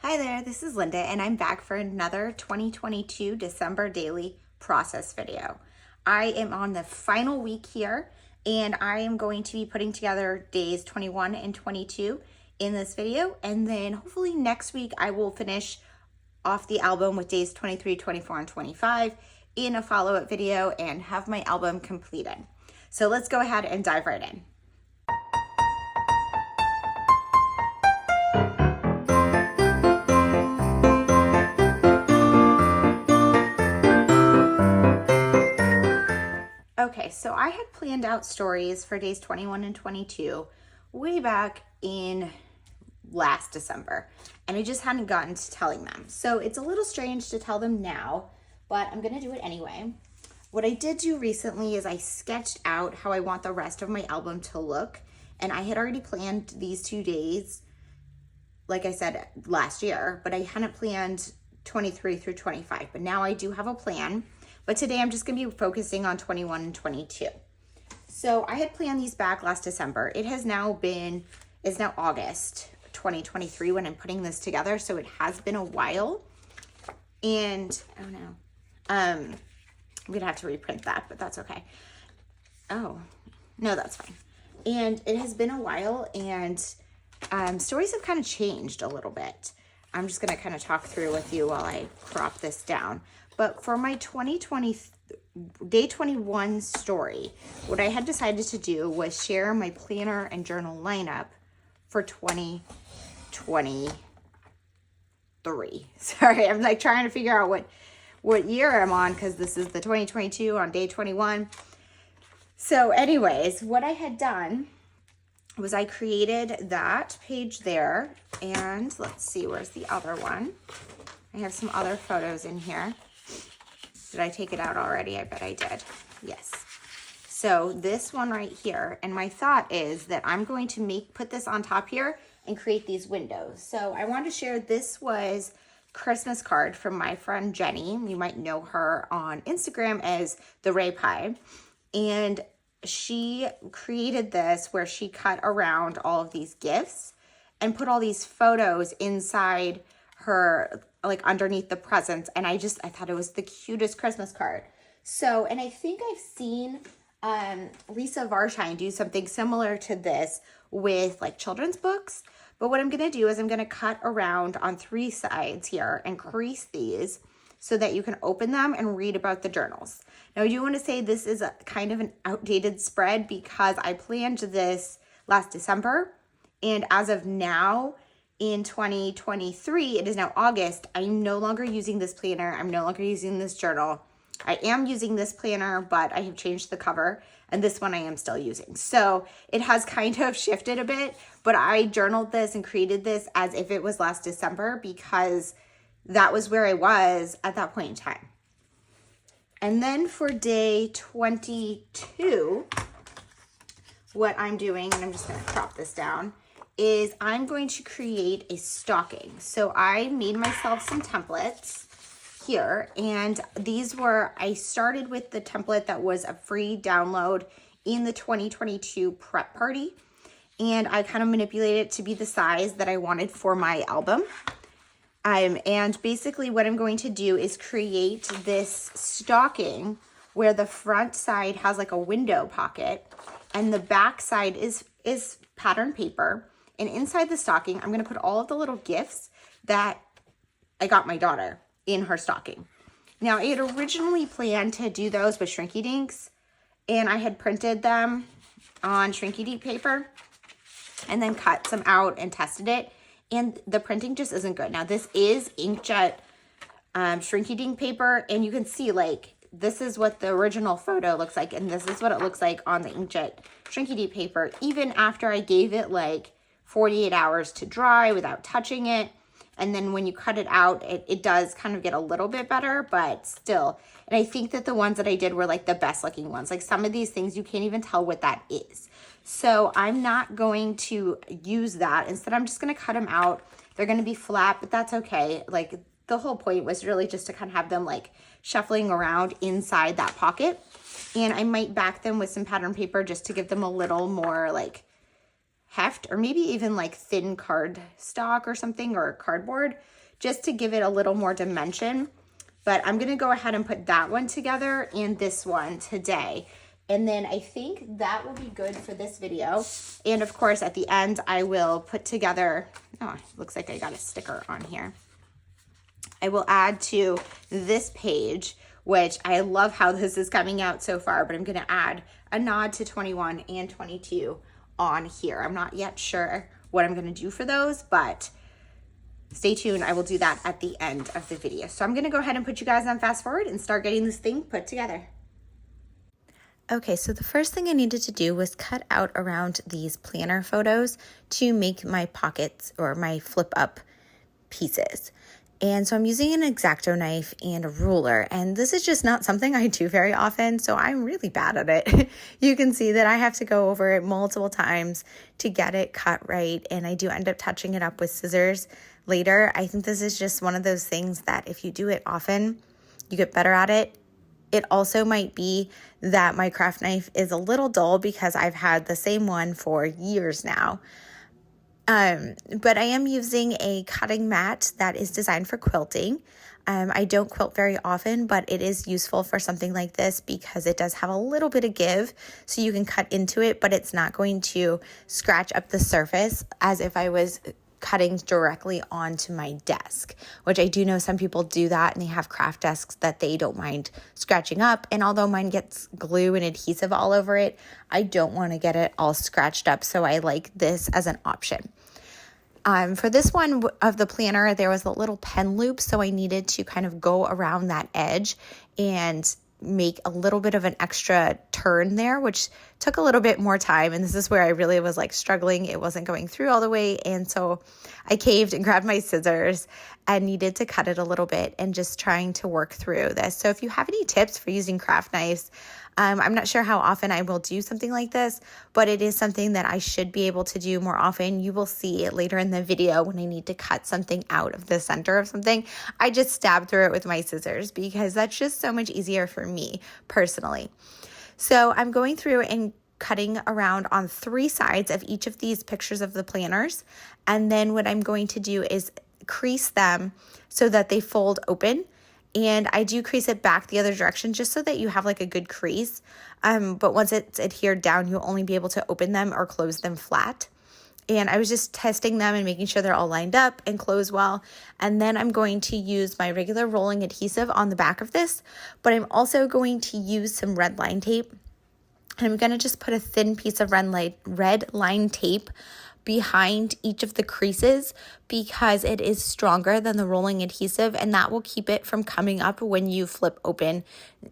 Hi there, this is Linda and I'm back for another 2022 December daily process video. I am on the final week here and I am going to be putting together days 21 and 22 in this video, and then hopefully next week I will finish off the album with days 23, 24, and 25 in a follow-up video and have my album completed. So let's go ahead and dive right in. Okay, so I had planned out stories for days 21 and 22 way back in last December, and I just hadn't gotten to telling them. So it's a little strange to tell them now, but I'm gonna do it anyway. What I did do recently is I sketched out how I want the rest of my album to look, and I had already planned these 2 days, like I said, last year, but I hadn't planned 23 through 25, but now I do have a plan. But today I'm just gonna be focusing on 21 and 22. So I had planned these back last December. It's now August 2023 when I'm putting this together. So it has been a while. And, oh no, I'm gonna have to reprint that, but that's okay. Oh, no, that's fine. And it has been a while, and stories have kind of changed a little bit. I'm just gonna kind of talk through with you while I crop this down. But for my 2020 day 21 story, what I had decided to do was share my planner and journal lineup for 2023. Sorry, I'm like trying to figure out what year I'm on, because this is the 2022 on day 21. So anyways, what I had done was I created that page there, and let's see, where's the other one? I have some other photos in here. Did I take it out already? I bet I did. Yes. So this one right here, and my thought is that I'm going to put this on top here and create these windows. So I wanted to share, this was Christmas card from my friend Jenny. You might know her on Instagram as the Ray Pie. And she created this where she cut around all of these gifts and put all these photos inside her, like underneath the presents, and I thought it was the cutest Christmas card. So, and I think I've seen Lisa Varshine do something similar to this with like children's books. But what I'm gonna do is I'm gonna cut around on 3 sides here and crease these so that you can open them and read about the journals. Now I do want to say this is a kind of an outdated spread because I planned this last December, and as of now, in 2023, it is now August, I'm no longer using this planner. I'm no longer using this journal. I am using this planner, but I have changed the cover, and this one I am still using. So it has kind of shifted a bit, but I journaled this and created this as if it was last December because that was where I was at that point in time. And then for day 22, what I'm doing, and I'm just gonna crop this down, is I'm going to create a stocking. So I made myself some templates here, and I started with the template that was a free download in the 2022 prep party, and I kind of manipulated it to be the size that I wanted for my album. And basically what I'm going to do is create this stocking where the front side has like a window pocket and the back side is pattern paper. And inside the stocking, I'm going to put all of the little gifts that I got my daughter in her stocking. Now, I had originally planned to do those with Shrinky Dinks, and I had printed them on Shrinky Dink paper and then cut some out and tested it. And the printing just isn't good. Now, this is inkjet Shrinky Dink paper, and you can see like this is what the original photo looks like, and this is what it looks like on the inkjet Shrinky Dink paper, even after I gave it like 48 hours to dry without touching it. And then when you cut it out, it does kind of get a little bit better, but still. And I think that the ones that I did were like the best looking ones. Like some of these things, you can't even tell what that is. So I'm not going to use that. Instead, I'm just gonna cut them out. They're gonna be flat, but that's okay. Like the whole point was really just to kind of have them like shuffling around inside that pocket. And I might back them with some pattern paper just to give them a little more like heft, or maybe even like thin card stock or something, or cardboard, just to give it a little more dimension. But I'm gonna go ahead and put that one together and this one today. And then I think that will be good for this video. And of course, at the end, I will put together, oh, looks like I got a sticker on here. I will add to this page, which I love how this is coming out so far, but I'm gonna add a nod to 21 and 22 on here. I'm not yet sure what I'm gonna do for those, but stay tuned. I will do that at the end of the video. So I'm gonna go ahead and put you guys on fast forward and start getting this thing put together. Okay, so the first thing I needed to do was cut out around these planner photos to make my pockets or my flip up pieces. And so I'm using an X-Acto knife and a ruler, and this is just not something I do very often, so I'm really bad at it. You can see that I have to go over it multiple times to get it cut right, and I do end up touching it up with scissors later. I think this is just one of those things that if you do it often, you get better at it. It also might be that my craft knife is a little dull because I've had the same one for years now. But I am using a cutting mat that is designed for quilting. I don't quilt very often, but it is useful for something like this because it does have a little bit of give, so you can cut into it, but it's not going to scratch up the surface as if I was cutting directly onto my desk, which I do know some people do that, and they have craft desks that they don't mind scratching up. And although mine gets glue and adhesive all over it, I don't want to get it all scratched up, so I like this as an option. For this one of the planner, there was a little pen loop, so I needed to kind of go around that edge and make a little bit of an extra turn there, which took a little bit more time. And this is where I really was like struggling. It wasn't going through all the way. And so I caved and grabbed my scissors and needed to cut it a little bit and just trying to work through this. So if you have any tips for using craft knives, I'm not sure how often I will do something like this, but it is something that I should be able to do more often. You will see it later in the video when I need to cut something out of the center of something. I just stab through it with my scissors because that's just so much easier for me personally. So I'm going through and cutting around on 3 sides of each of these pictures of the planners. And then what I'm going to do is crease them so that they fold open. And I do crease it back the other direction just so that you have like a good crease. But once it's adhered down, you'll only be able to open them or close them flat. And I was just testing them and making sure they're all lined up and close well. And then I'm going to use my regular rolling adhesive on the back of this, but I'm also going to use some red line tape. And I'm going to just put a thin piece of red line tape behind each of the creases because it is stronger than the rolling adhesive, and that will keep it from coming up when you flip open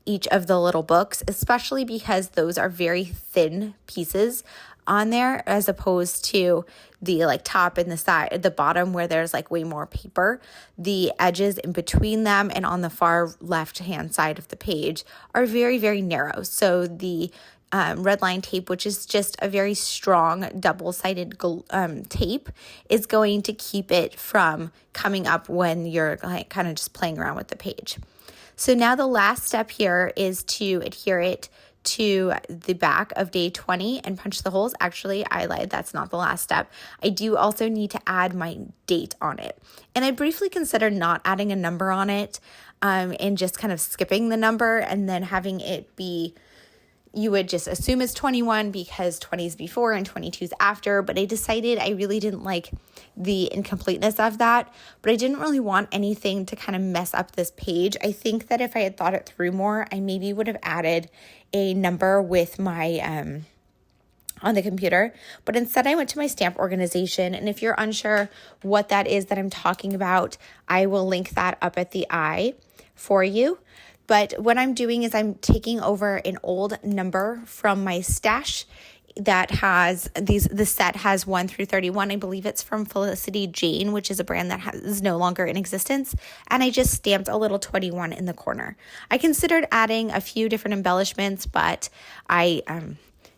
each of the little books, especially because those are very thin pieces on there as opposed to the like top and the side, the bottom where there's like way more paper. The edges in between them and on the far left hand side of the page are very, very narrow. So the red line tape, which is just a very strong double-sided tape, is going to keep it from coming up when you're like kind of just playing around with the page. So now the last step here is to adhere it to the back of day 20 and punch the holes. Actually, I lied. That's not the last step. I do also need to add my date on it. And I briefly considered not adding a number on it and just kind of skipping the number and then having it be, you would just assume it's 21 because 20 is before and 22 is after, but I decided I really didn't like the incompleteness of that, but I didn't really want anything to kind of mess up this page. I think that if I had thought it through more, I maybe would have added a number with my, on the computer, but instead I went to my stamp organization, and if you're unsure what that is that I'm talking about, I will link that up at the eye for you. But what I'm doing is I'm taking over an old number from my stash that has the set has 1 through 31. I believe it's from Felicity Jane, which is a brand that is no longer in existence. And I just stamped a little 21 in the corner. I considered adding a few different embellishments, but I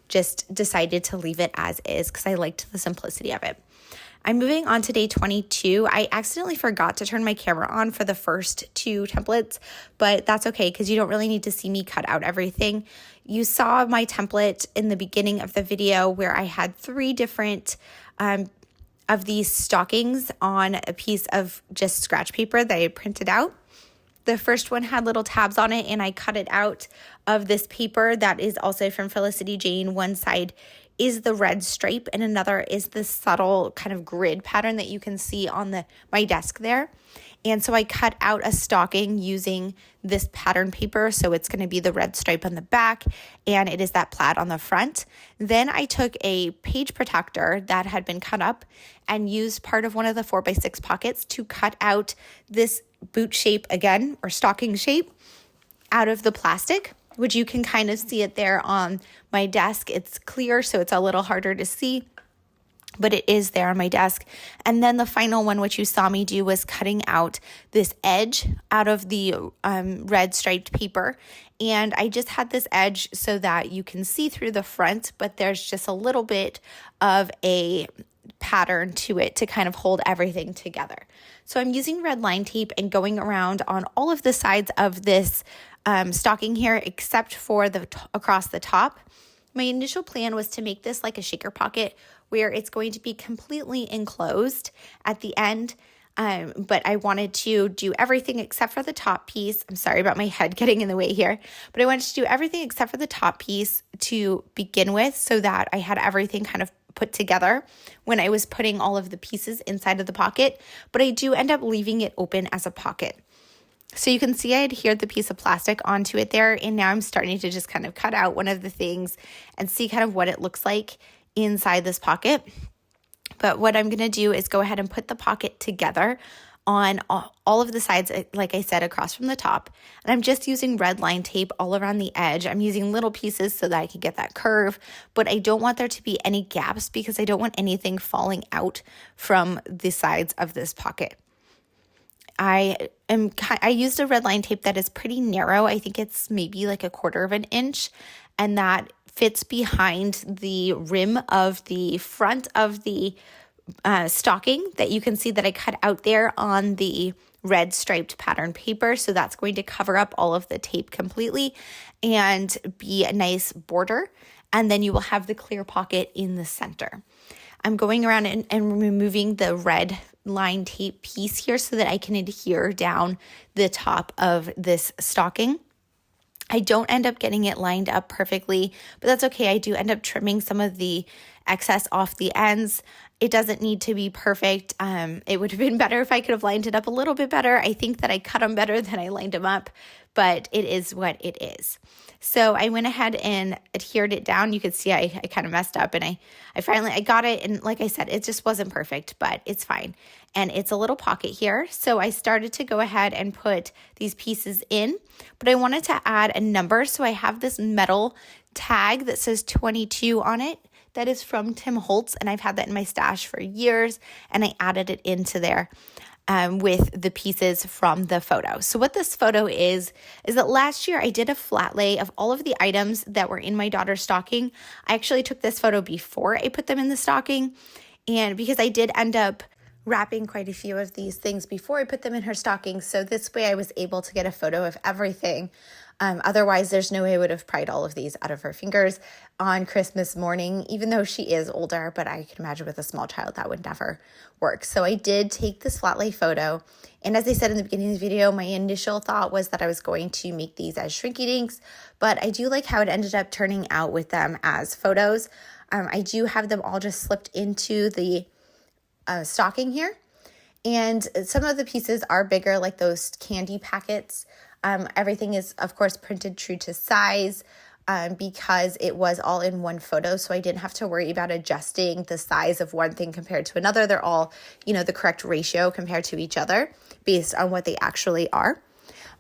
just decided to leave it as is because I liked the simplicity of it. I'm moving on to day 22. I accidentally forgot to turn my camera on for the first 2 templates, but that's okay because you don't really need to see me cut out everything. You saw my template in the beginning of the video where I had 3 different of these stockings on a piece of just scratch paper that I had printed out. The first one had little tabs on it, and I cut it out of this paper that is also from Felicity Jane. One side is the red stripe, and another is the subtle kind of grid pattern that you can see on my desk there. And so I cut out a stocking using this pattern paper. So it's going to be the red stripe on the back, and it is that plaid on the front. Then I took a page protector that had been cut up and used part of one of the 4x6 pockets to cut out this boot shape again, or stocking shape, out of the plastic, which you can kind of see it there on my desk. It's clear, so it's a little harder to see, but it is there on my desk. And then the final one, which you saw me do, was cutting out this edge out of the red striped paper. And I just had this edge so that you can see through the front, but there's just a little bit of a pattern to it to kind of hold everything together. So I'm using red line tape and going around on all of the sides of this stocking here, except for across the top. My initial plan was to make this like a shaker pocket where it's going to be completely enclosed at the end. But I wanted to do everything except for the top piece. I'm sorry about my head getting in the way here, but I wanted to do everything except for the top piece to begin with so that I had everything kind of put together when I was putting all of the pieces inside of the pocket. But I do end up leaving it open as a pocket. So you can see I adhered the piece of plastic onto it there, and now I'm starting to just kind of cut out one of the things and see kind of what it looks like inside this pocket. But what I'm going to do is go ahead and put the pocket together on all of the sides, like I said, across from the top. And I'm just using red line tape all around the edge. I'm using little pieces so that I can get that curve, but I don't want there to be any gaps because I don't want anything falling out from the sides of this pocket. I used a red line tape that is pretty narrow. I think it's maybe like 1/4 of an inch, and that fits behind the rim of the front of the stocking that you can see that I cut out there on the red striped pattern paper. So that's going to cover up all of the tape completely and be a nice border. And then you will have the clear pocket in the center. I'm going around and removing the red line tape piece here so that I can adhere down the top of this stocking. I don't end up getting it lined up perfectly, but that's okay. I do end up trimming some of the excess off the ends. It doesn't need to be perfect. It would have been better if I could have lined it up a little bit better. I think that I cut them better than I lined them up, but it is what it is. So I went ahead and adhered it down. You could see I kind of messed up, and I finally got it. And like I said, it just wasn't perfect, but it's fine. And it's a little pocket here. So I started to go ahead and put these pieces in, but I wanted to add a number. So I have this metal tag that says 22 on it. That is from Tim Holtz, and I've had that in my stash for years, and I added it into there with the pieces from the photo. So what this photo is that last year I did a flat lay of all of the items that were in my daughter's stocking. I actually took this photo before I put them in the stocking, and because I did end up wrapping quite a few of these things before I put them in her stocking, so this way I was able to get a photo of everything. Otherwise, there's no way I would have pried all of these out of her fingers on Christmas morning, even though she is older, but I can imagine with a small child that would never work. So I did take this flat lay photo, and as I said in the beginning of the video, my initial thought was that I was going to make these as shrinky dinks, but I do like how it ended up turning out with them as photos. I do have them all just slipped into the stocking here, and some of the pieces are bigger, like those candy packets. Everything is, of course, printed true to size because it was all in one photo, so I didn't have to worry about adjusting the size of one thing compared to another. They're all, the correct ratio compared to each other based on what they actually are.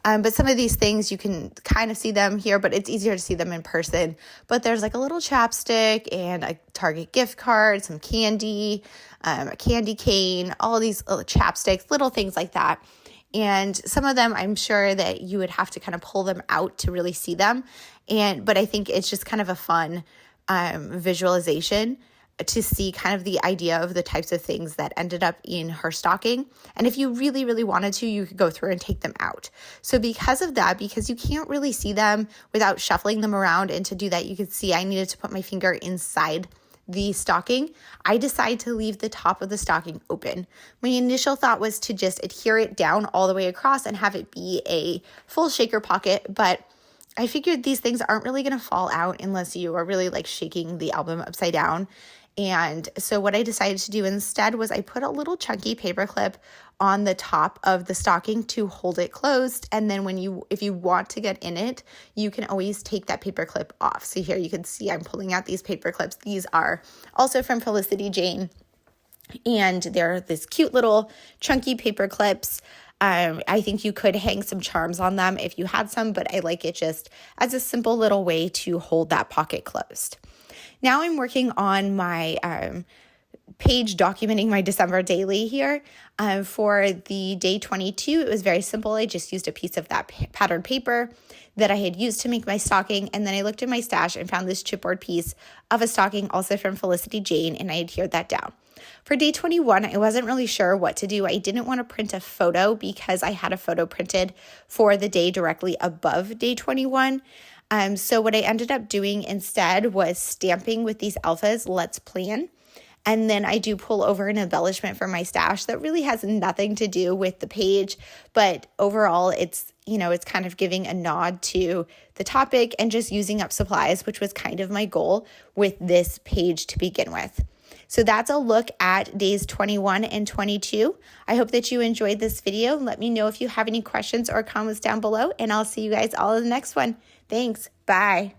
But some of these things, you can kind of see them here, but it's easier to see them in person. But there's like a little chapstick and a Target gift card, some candy, a candy cane, all these little chapsticks, little things like that. And some of them, I'm sure that you would have to kind of pull them out to really see them. But I think it's just kind of a fun visualization to see kind of the idea of the types of things that ended up in her stocking. And if you really, really wanted to, you could go through and take them out. So because of that, because you can't really see them without shuffling them around, and to do that, you could see I needed to put my finger inside the stocking, I decided to leave the top of the stocking open. My initial thought was to just adhere it down all the way across and have it be a full shaker pocket, but I figured these things aren't really going to fall out unless you are really like shaking the album upside down. And so what I decided to do instead was I put a little chunky paper clip on the top of the stocking to hold it closed. And then if you want to get in it, you can always take that paper clip off. So here you can see I'm pulling out these paper clips. These are also from Felicity Jane, and they're this cute little chunky paper clips. I think you could hang some charms on them if you had some, but I like it just as a simple little way to hold that pocket closed. Now I'm working on my page documenting my December daily here. For the day 22, it was very simple. I just used a piece of that patterned paper that I had used to make my stocking, and then I looked in my stash and found this chipboard piece of a stocking also from Felicity Jane, and I adhered that down. For day 21, I wasn't really sure what to do. I didn't want to print a photo because I had a photo printed for the day directly above day 21. So what I ended up doing instead was stamping with these alphas, Let's Plan. And then I do pull over an embellishment for my stash that really has nothing to do with the page, but overall it's kind of giving a nod to the topic and just using up supplies, which was kind of my goal with this page to begin with. So that's a look at days 21 and 22. I hope that you enjoyed this video. Let me know if you have any questions or comments down below, and I'll see you guys all in the next one. Thanks. Bye.